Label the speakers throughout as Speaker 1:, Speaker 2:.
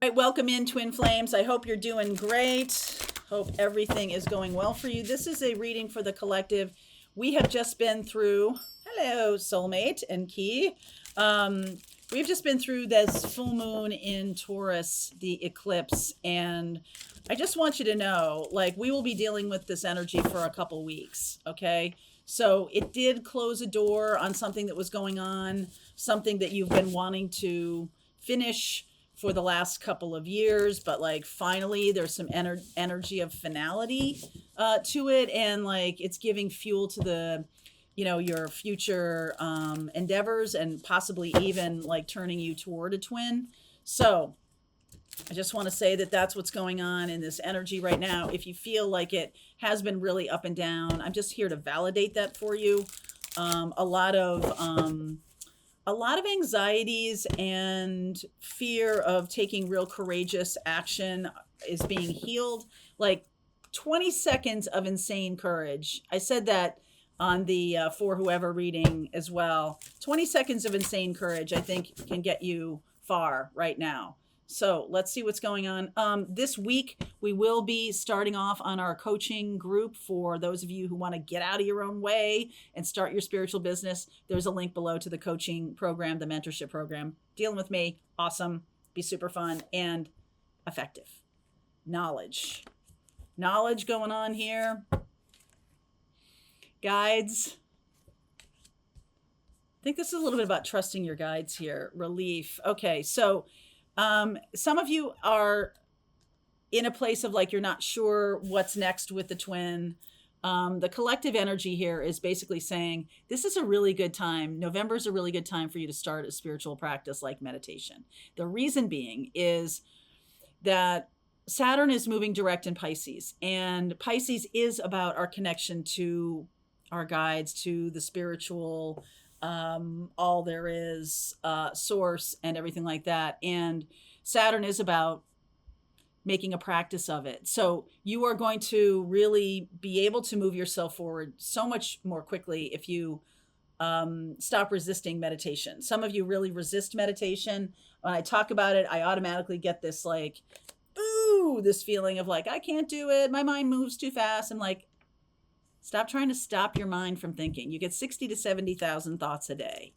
Speaker 1: All right, welcome in, Twin Flames. I hope you're doing great. Hope everything is going well for you. This is a reading for the collective. We have just been through, hello, soulmate and key. We've just been through this full moon in Taurus, the eclipse, and I just want you to know, like, we will be dealing with this energy for a couple weeks, okay? So it did close a door on something that was going on, something that you've been wanting to finish for the last couple of years, but like finally there's some energy of finality to it, and like it's giving fuel to the your future endeavors, and possibly even like turning you toward a twin. So I just want to say that that's what's going on in this energy right now. If you feel like it has been really up and down, I'm just here to validate that for you. A lot of anxieties and fear of taking real courageous action is being healed. Like 20 seconds of insane courage. I said that on the For Whoever reading as well. 20 seconds of insane courage, I think, can get you far right now. So let's see what's going on. This week, we will be starting off on our coaching group for those of you who want to get out of your own way and start your spiritual business. There's a link below to the coaching program, the mentorship program. Dealing with me, awesome, be super fun and effective. Knowledge going on here. Guides. I think this is a little bit about trusting your guides here. Relief. Okay, so some of you are in a place of like you're not sure what's next with the twin. The collective energy here is basically saying this is a really good time. November is a really good time for you to start a spiritual practice like meditation. The reason being is that Saturn is moving direct in Pisces, and Pisces is about our connection to our guides, to the spiritual all there is, source and everything like that. And Saturn is about making a practice of it. So you are going to really be able to move yourself forward so much more quickly if you stop resisting meditation. Some of you really resist meditation. When I talk about it, I automatically get this like, ooh, this feeling of like, I can't do it. My mind moves too fast. I'm like, stop trying to stop your mind from thinking. You get 60 to 70,000 thoughts a day.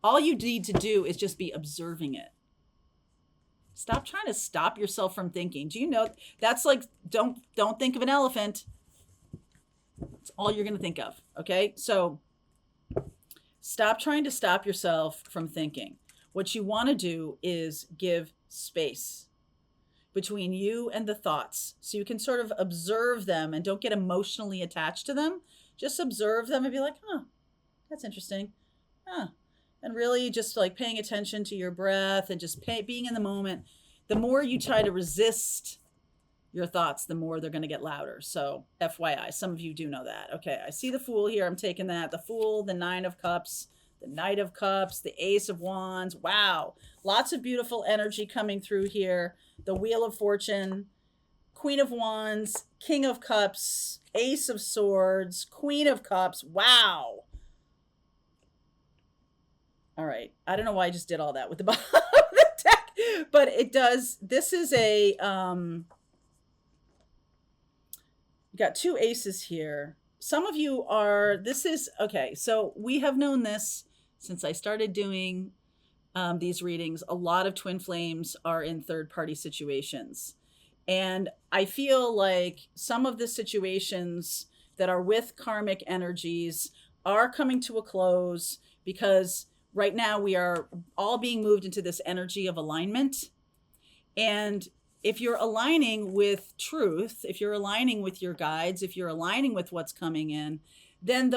Speaker 1: All you need to do is just be observing it. Stop trying to stop yourself from thinking. Do you know that's like, don't think of an elephant. It's all you're going to think of. Okay. So stop trying to stop yourself from thinking. What you want to do is give space between you and the thoughts, so you can sort of observe them and don't get emotionally attached to them. Just observe them and be like, huh, that's interesting. And really just like paying attention to your breath and just being in the moment. The more you try to resist your thoughts, the more they're going to get louder. So FYI, some of you do know that. Okay, I see the Fool here. I'm taking that. The Fool, the Nine of Cups, the Knight of Cups, the Ace of Wands. Wow. Lots of beautiful energy coming through here. The Wheel of Fortune, Queen of Wands, King of Cups, Ace of Swords, Queen of Cups. Wow. All right. I don't know why I just did all that with the bottom of the deck, but it does. This is a, you got two aces here. Some of you are, okay. So we have known this since I started doing these readings. A lot of twin flames are in third-party situations. And I feel like some of the situations that are with karmic energies are coming to a close, because right now we are all being moved into this energy of alignment. And if you're aligning with truth, if you're aligning with your guides, if you're aligning with what's coming in, then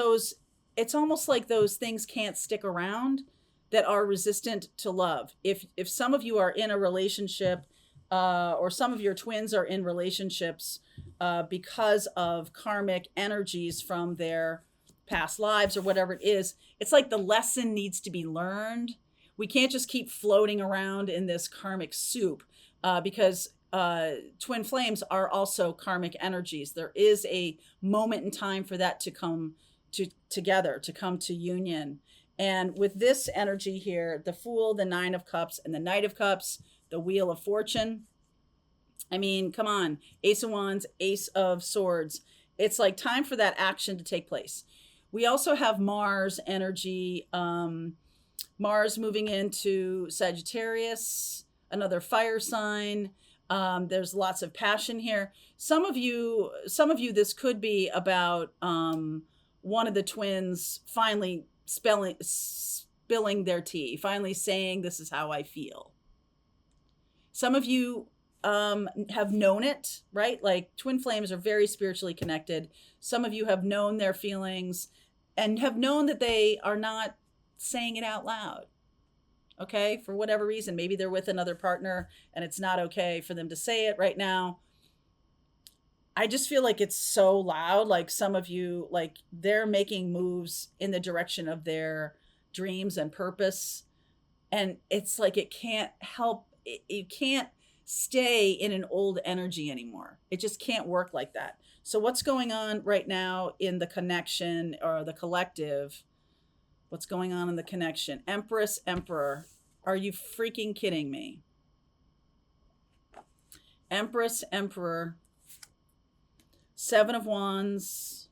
Speaker 1: it's almost like those things can't stick around that are resistant to love. If some of you are in a relationship, or some of your twins are in relationships because of karmic energies from their past lives or whatever it is, it's like the lesson needs to be learned. We can't just keep floating around in this karmic soup, because twin flames are also karmic energies. There is a moment in time for that to come together, to come to union. And with this energy here, the Fool, the Nine of Cups, and the Knight of Cups, The Wheel of Fortune. I mean, come on. Ace of Wands, Ace of Swords. It's like time for that action to take place. We also have Mars energy, Mars moving into Sagittarius, another fire sign. There's lots of passion here. Some of you, this could be about one of the twins finally spilling their tea, finally saying, "This is how I feel." Some of you have known it, right? Like twin flames are very spiritually connected. Some of you have known their feelings and have known that they are not saying it out loud. Okay, for whatever reason, maybe they're with another partner and it's not okay for them to say it right now. I just feel like it's so loud. Like some of you, like they're making moves in the direction of their dreams and purpose. And it's like it can't help, you can't stay in an old energy anymore. It just can't work like that. So, what's going on right now in the connection or the collective? What's going on in the connection? Empress, Emperor. Are you freaking kidding me? Empress, Emperor. Seven of Wands.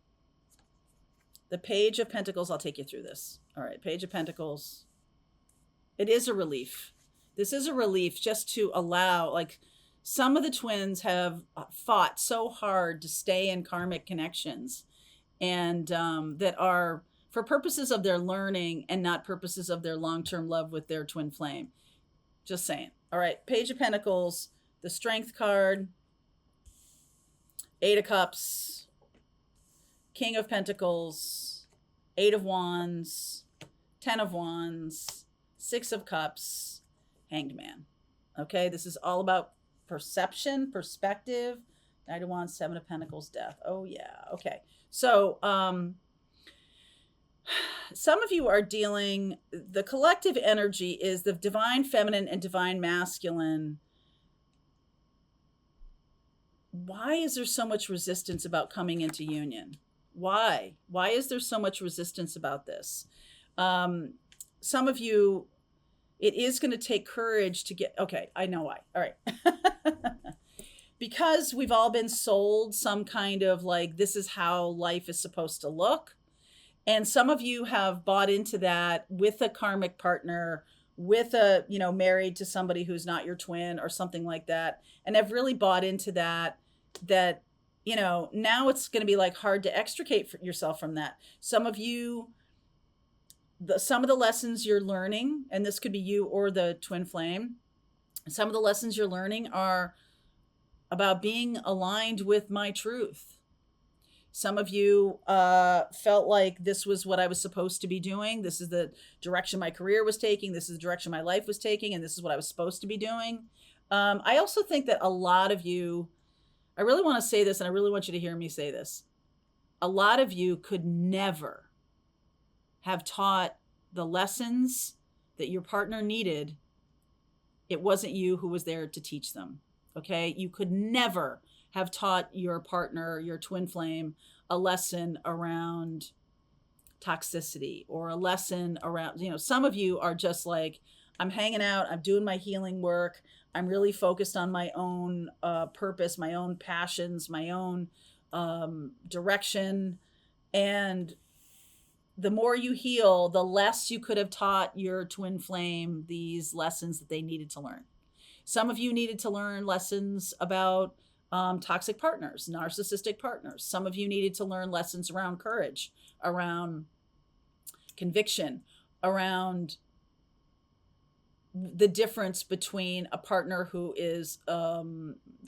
Speaker 1: The Page of Pentacles. I'll take you through this. All right, Page of Pentacles. It is a relief. This is a relief just to allow, like, some of the twins have fought so hard to stay in karmic connections and that are for purposes of their learning and not purposes of their long-term love with their twin flame. Just saying. All right, Page of Pentacles, the Strength card, Eight of Cups, King of Pentacles, Eight of Wands, Ten of Wands, Six of Cups, Hanged Man. Okay, this is all about perception, perspective. Knight of Wands, Seven of Pentacles, Death. Oh yeah. Okay. So some of you are dealing, the collective energy is the divine feminine and divine masculine. Why is there so much resistance about coming into union? Why is there so much resistance about this? Some of you, it is going to take courage to get, okay, I know why. All right. Because we've all been sold some kind of like, this is how life is supposed to look. And some of you have bought into that with a karmic partner, with a, married to somebody who's not your twin or something like that. And have really bought into that, now it's going to be like hard to extricate yourself from that. Some of you, some of the lessons you're learning, and this could be you or the twin flame, some of the lessons you're learning are about being aligned with my truth. Some of you felt like this was what I was supposed to be doing. This is the direction my career was taking. This is the direction my life was taking. And this is what I was supposed to be doing. I also think that a lot of you, I really want to say this, and I really want you to hear me say this. A lot of you could never have taught the lessons that your partner needed. It wasn't you who was there to teach them. Okay. You could never have taught your partner, your twin flame, a lesson around toxicity or a lesson around, some of you are just like, I'm hanging out, I'm doing my healing work. I'm really focused on my own purpose, my own passions, my own direction. And the more you heal, the less you could have taught your twin flame these lessons that they needed to learn. Some of you needed to learn lessons about toxic partners, narcissistic partners. Some of you needed to learn lessons around courage, around conviction, around the difference between a partner who is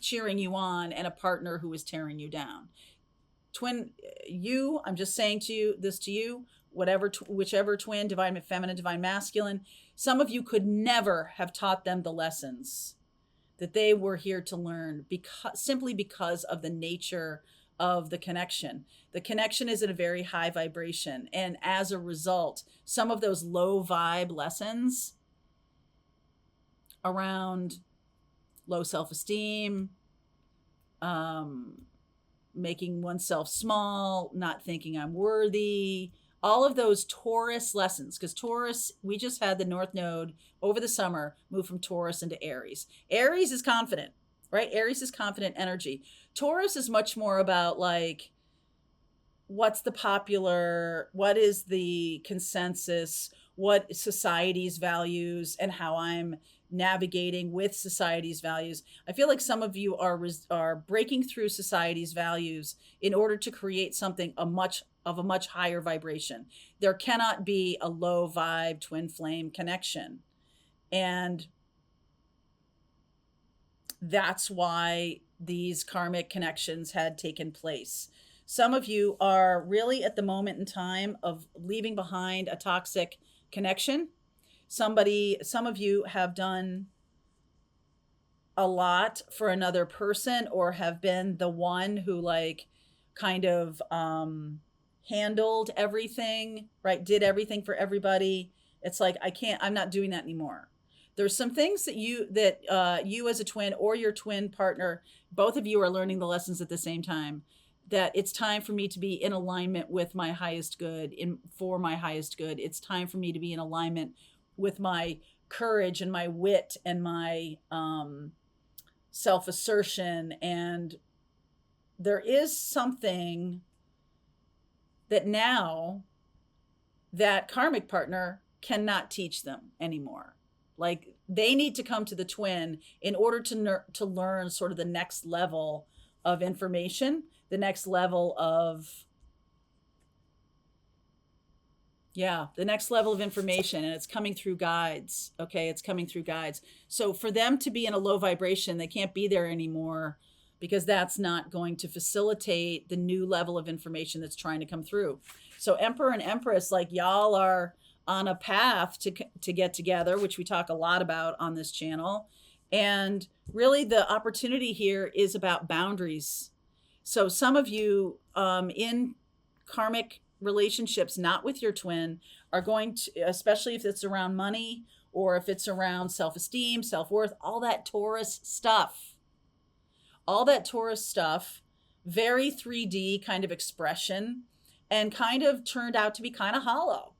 Speaker 1: cheering you on and a partner who is tearing you down. I'm just saying to you, whichever twin, divine feminine, divine masculine, some of you could never have taught them the lessons that they were here to learn simply because of the nature of the connection. The connection is at a very high vibration. And as a result, some of those low vibe lessons around low self-esteem, making oneself small, not thinking I'm worthy, all of those Taurus lessons, because Taurus, we just had the North Node over the summer move from Taurus into Aries. Aries is confident, right? Aries is confident energy. Taurus is much more about like, what's the popular, what is the consensus, what society's values, and how I'm navigating with society's values. I feel like some of you are breaking through society's values in order to create something a much higher vibration. There cannot be a low vibe twin flame connection. And that's why these karmic connections had taken place. Some of you are really at the moment in time of leaving behind a toxic connection. Some of you have done a lot for another person, or have been the one who like kind of handled everything, right? Did everything for everybody. It's like, I'm not doing that anymore. There's some things that you as a twin or your twin partner, both of you are learning the lessons at the same time, that it's time for me to be in alignment with my highest good, for my highest good. It's time for me to be in alignment with my courage and my wit and my self-assertion. And there is something that now that karmic partner cannot teach them anymore. Like, they need to come to the twin in order to learn sort of the next level of information, the next level of, the next level of information. And it's coming through guides. Okay. It's coming through guides. So for them to be in a low vibration, they can't be there anymore, because that's not going to facilitate the new level of information that's trying to come through. So Emperor and Empress, like, y'all are on a path to get together, which we talk a lot about on this channel. And really the opportunity here is about boundaries. So some of you in karmic relationships, not with your twin, are going to, especially if it's around money or if it's around self-esteem, self-worth, all that Taurus stuff, very 3D kind of expression, and kind of turned out to be kind of hollow.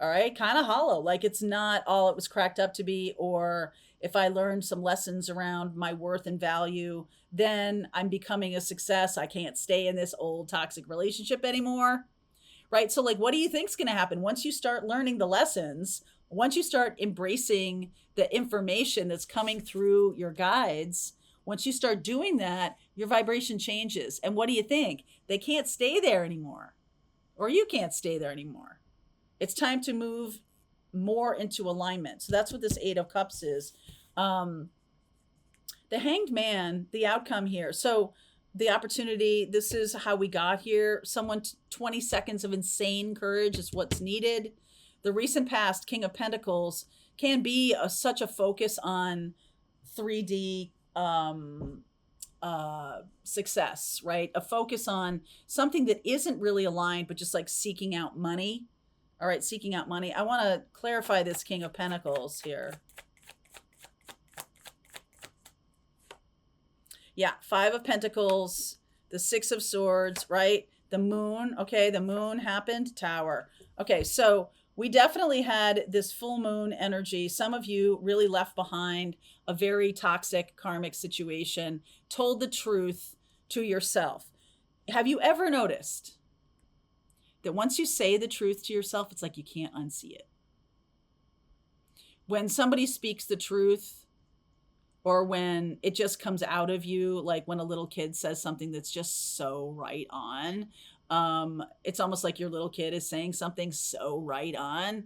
Speaker 1: All right, kind of hollow, like it's not all it was cracked up to be. Or if I learned some lessons around my worth and value, then I'm becoming a success. I can't stay in this old toxic relationship anymore, right? So like, what do you think's going to happen once you start learning the lessons, once you start embracing the information that's coming through your guides? Once you start doing that, your vibration changes. And what do you think? They can't stay there anymore, or you can't stay there anymore. It's time to move more into alignment. So that's what this Eight of Cups is. The Hanged Man, the outcome here. So the opportunity, this is how we got here. 20 seconds of insane courage is what's needed. The recent past, King of Pentacles, can be such a focus on 3D success, right? A focus on something that isn't really aligned, but just like seeking out money. All right, seeking out money. I want to clarify this King of Pentacles here. Yeah, Five of Pentacles, the Six of Swords, right? The Moon, okay, the Moon happened, Tower. Okay, so we definitely had this full moon energy. Some of you really left behind a very toxic karmic situation, told the truth to yourself. Have you ever noticed that once you say the truth to yourself, it's like you can't unsee it? When somebody speaks the truth, or when it just comes out of you, like when a little kid says something that's just so right on, it's almost like your little kid is saying something so right on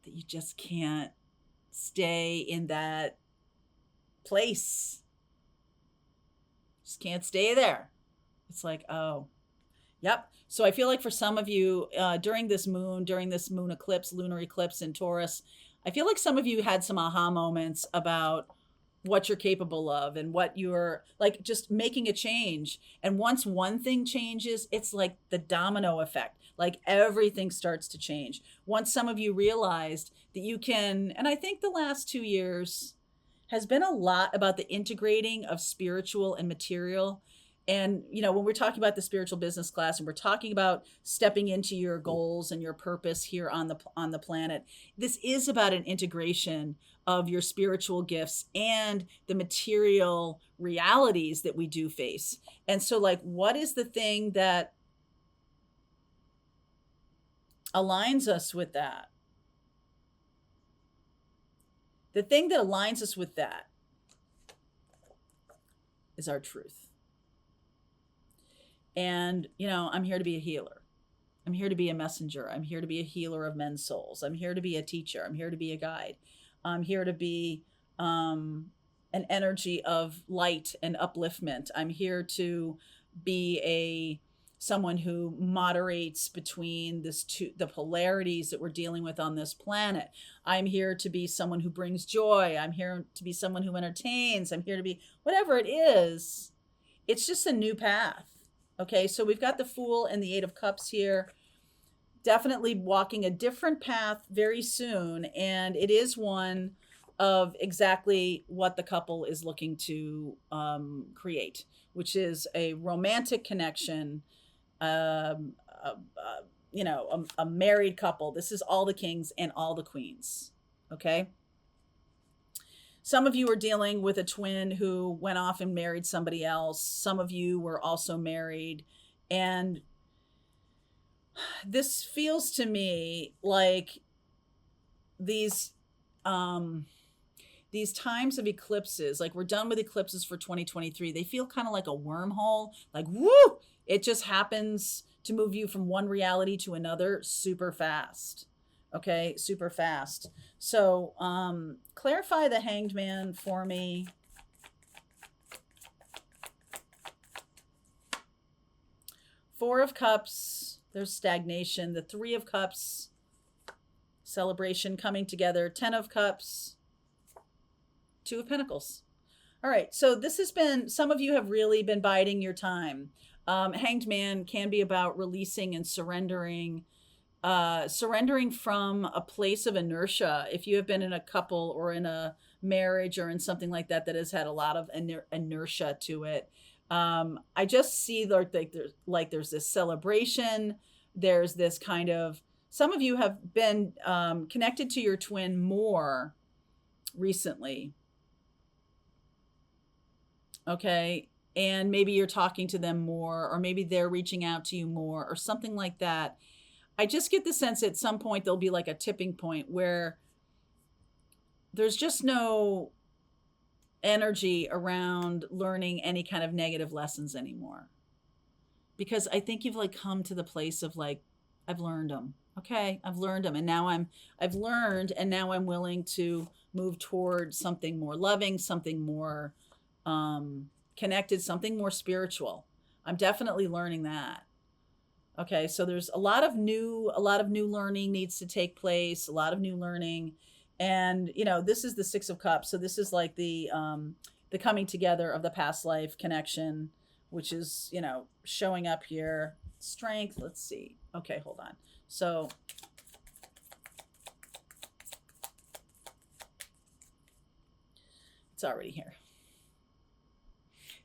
Speaker 1: that you just can't stay in that place. Just can't stay there. It's like, oh, yep. So I feel like for some of you during this moon eclipse, lunar eclipse in Taurus, I feel like some of you had some aha moments about what you're capable of and what you're like, just making a change. And once one thing changes, it's like the domino effect, like everything starts to change. Once some of you realized that you can, and I think the last 2 years has been a lot about the integrating of spiritual and material. And when we're talking about the spiritual business class, and we're talking about stepping into your goals and your purpose here on the planet, this is about an integration of your spiritual gifts and the material realities that we do face. And so, like, what is the thing that aligns us with that? The thing that aligns us with that is our truth. And, I'm here to be a healer. I'm here to be a messenger. I'm here to be a healer of men's souls. I'm here to be a teacher. I'm here to be a guide. I'm here to be an energy of light and upliftment. I'm here to be someone who moderates between the polarities that we're dealing with on this planet. I'm here to be someone who brings joy. I'm here to be someone who entertains. I'm here to be whatever it is. It's just a new path. Okay, so we've got the Fool and the Eight of Cups here. Definitely walking a different path very soon. And it is one of exactly what the couple is looking to create, which is a romantic connection, a married couple. This is all the kings and all the queens. Okay. Some of you are dealing with a twin who went off and married somebody else. Some of you were also married. And this feels to me like these times of eclipses, like we're done with eclipses for 2023. They feel kind of like a wormhole, like, woo, it just happens to move you from one reality to another super fast. Okay, super fast. So clarify the Hanged Man for me. Four of Cups, there's stagnation. The Three of Cups, celebration, coming together. 10 of Cups, Two of Pentacles. All right, so this has been, some of you have really been biding your time. Hanged Man can be about releasing and surrendering from a place of inertia. If you have been in a couple or in a marriage or in something like that has had a lot of inertia to it, I just see there's this celebration. There's this kind of, some of you have been connected to your twin more recently. Okay. And maybe you're talking to them more, or maybe they're reaching out to you more, or something like that. I just get the sense at some point there'll be like a tipping point where there's just no energy around learning any kind of negative lessons anymore. Because I think you've like come to the place of like, I've learned them. Okay, I've learned them. And now I've learned, and now I'm willing to move toward something more loving, something more connected, something more spiritual. I'm definitely learning that. Okay, so there's a lot of new learning needs to take place, a lot of new learning. And, this is the Six of Cups. So this is like the coming together of the past life connection, which is, showing up here. Strength, let's see. Okay, hold on. So it's already here.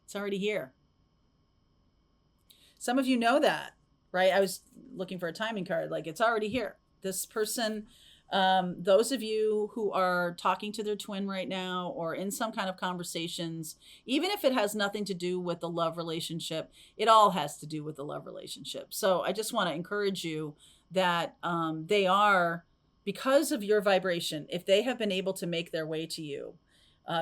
Speaker 1: It's already here. Some of you know that. Right? I was looking for a timing card. Like, it's already here. This person, those of you who are talking to their twin right now, or in some kind of conversations, even if it has nothing to do with the love relationship, it all has to do with the love relationship. So I just want to encourage you that they are, because of your vibration, if they have been able to make their way to you,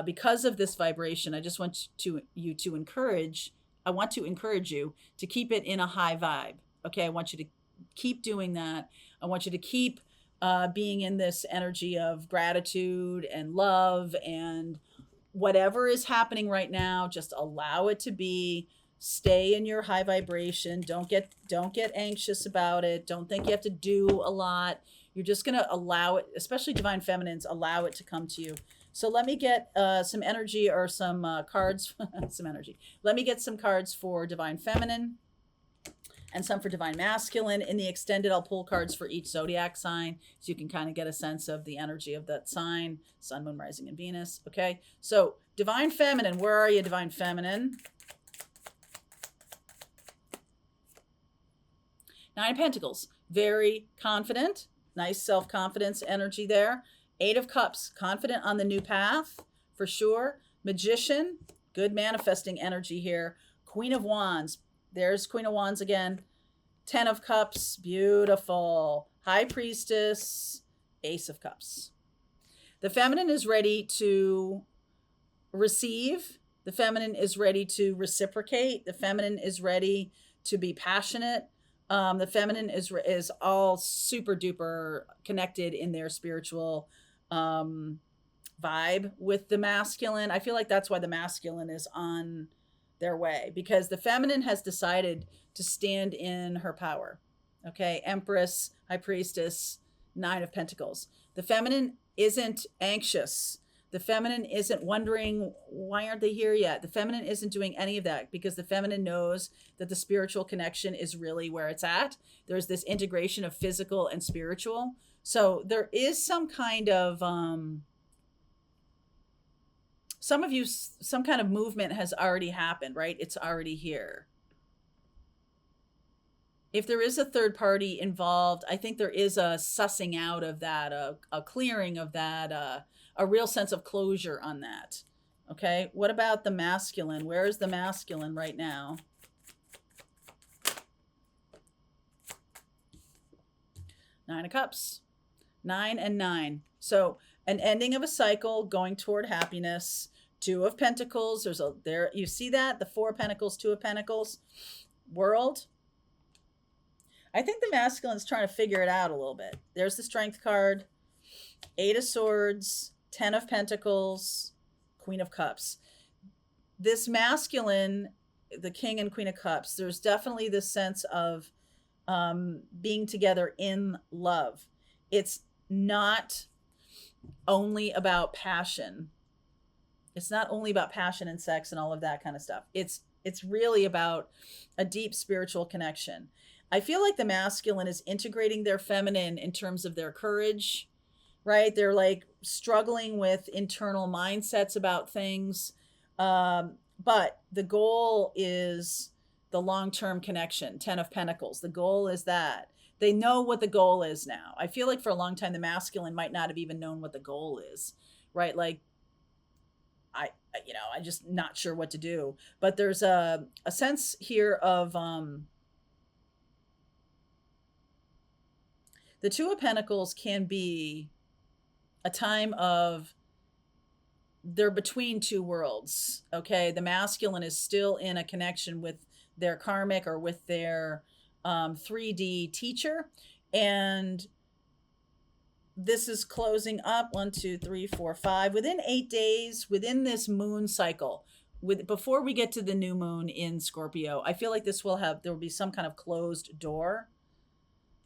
Speaker 1: because of this vibration, I just want you to encourage you to keep it in a high vibe. Okay, I want you to keep doing that. I want you to keep being in this energy of gratitude and love, and whatever is happening right now, just allow it to be. Stay in your high vibration. Don't get anxious about it. Don't think you have to do a lot. You're just going to allow it, especially divine feminines, allow it to come to you. So let me get some energy or some cards, some energy. Let me get some cards for divine feminine and some for divine masculine. In the extended, I'll pull cards for each zodiac sign, so you can kind of get a sense of the energy of that sign, sun, moon, rising, and Venus. Okay, so divine feminine, where are you, divine feminine? Nine of Pentacles, very confident, nice self-confidence energy there. Eight of Cups, confident on the new path for sure. Magician, good manifesting energy here. Queen of Wands, there's Queen of Wands again. 10 of Cups, beautiful. High Priestess, Ace of Cups. The feminine is ready to receive. The feminine is ready to reciprocate. The feminine is ready to be passionate. The feminine is all super duper connected in their spiritual vibe with the masculine. I feel like that's why the masculine is on their way, because the feminine has decided to stand in her power. Okay, Empress, High Priestess, Nine of Pentacles. The feminine isn't anxious. The feminine isn't wondering, why aren't they here yet? The feminine isn't doing any of that, because the feminine knows that the spiritual connection is really where it's at. There's this integration of physical and spiritual. So there is some kind of, some of you, some kind of movement has already happened, right? It's already here. If there is a third party involved, I think there is a sussing out of that, a clearing of that, a real sense of closure on that. Okay, what about the masculine? Where is the masculine right now? Nine of Cups. 9 and 9. So an ending of a cycle going toward happiness. Two of Pentacles. There's a there. You see that? The Four of Pentacles, Two of Pentacles. World. I think the masculine's trying to figure it out a little bit. There's the Strength card. Eight of Swords. 10 of Pentacles. Queen of Cups. This masculine, the King and Queen of Cups, there's definitely this sense of being together in love. It's not only about passion. It's not only about passion and sex and all of that kind of stuff. It's really about a deep spiritual connection. I feel like the masculine is integrating their feminine in terms of their courage, right? They're like struggling with internal mindsets about things. But the goal is the long-term connection. 10 of Pentacles. The goal is that. They know what the goal is now. I feel like for a long time, the masculine might not have even known what the goal is, right? Like, I'm just not sure what to do. But there's a sense here of the Two of Pentacles can be a time of they're between two worlds. Okay, the masculine is still in a connection with their karmic or with their 3D teacher, and this is closing up 1, 2, 3, 4, 5 within 8 days within this moon cycle. Before we get to the new moon in Scorpio, I feel like there will be some kind of closed door.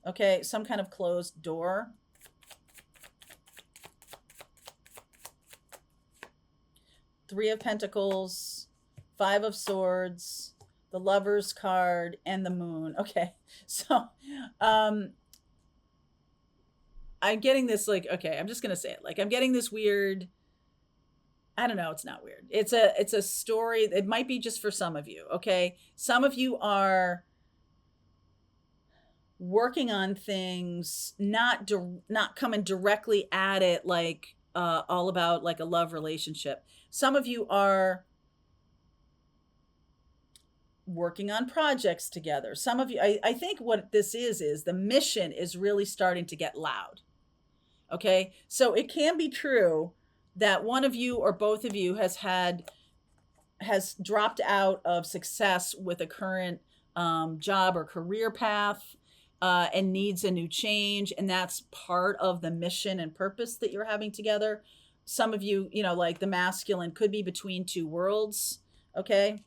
Speaker 1: Okay, some kind of closed door. Three of Pentacles, Five of Swords, the Lover's card, and the Moon. Okay, so I'm getting this okay, I'm just gonna say it. I'm getting this weird, I don't know, it's not weird. It's a story. It might be just for some of you, okay? Some of you are working on things, not coming directly at it all about a love relationship. Some of you are working on projects together. Some of you, I think what this is the mission is really starting to get loud. Okay, so it can be true that one of you or both of you has dropped out of success with a current job or career path and needs a new change, and that's part of the mission and purpose that you're having together. Some of you, the masculine could be between two worlds. Okay,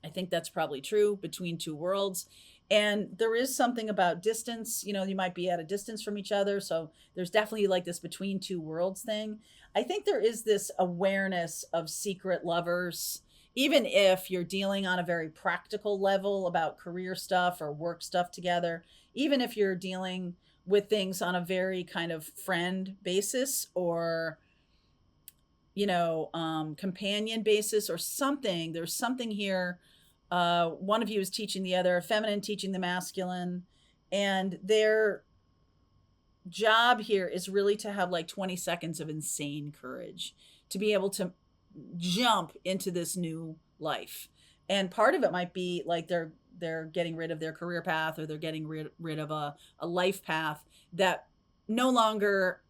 Speaker 1: I think that's probably true, between two worlds. And there is something about distance, you might be at a distance from each other. So there's definitely this between two worlds thing. I think there is this awareness of secret lovers, even if you're dealing on a very practical level about career stuff or work stuff together, even if you're dealing with things on a very kind of friend basis or, companion basis or something. There's something here. One of you is teaching the other, feminine teaching the masculine. And their job here is really to have like 20 seconds of insane courage to be able to jump into this new life. And part of it might be like they're getting rid of their career path, or they're getting rid of a life path that no longer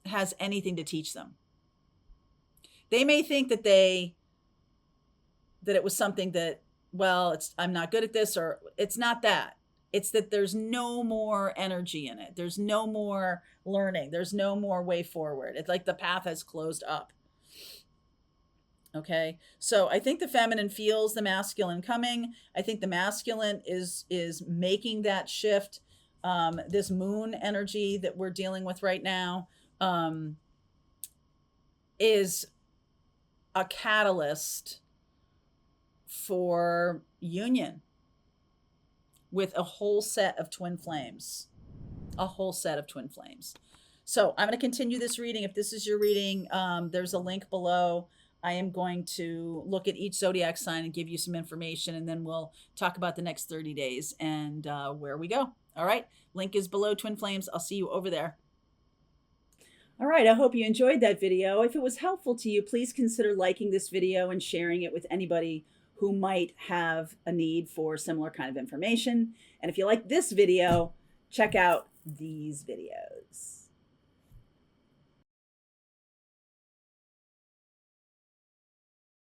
Speaker 1: has anything to teach them. They may think that it was something that, well, it's, I'm not good at this, or it's not that. It's that there's no more energy in it. There's no more learning. There's no more way forward. It's like the path has closed up. Okay. So I think the feminine feels the masculine coming. I think the masculine is making that shift. This moon energy that we're dealing with right now is a catalyst for union with a whole set of twin flames. A whole set of twin flames. So I'm going to continue this reading. If this is your reading, there's a link below. I am going to look at each zodiac sign and give you some information, and then we'll talk about the next 30 days and where we go. All right. Link is below, twin flames. I'll see you over there. All right, I hope you enjoyed that video. If it was helpful to you, please consider liking this video and sharing it with anybody who might have a need for similar kind of information. And if you like this video, check out these videos.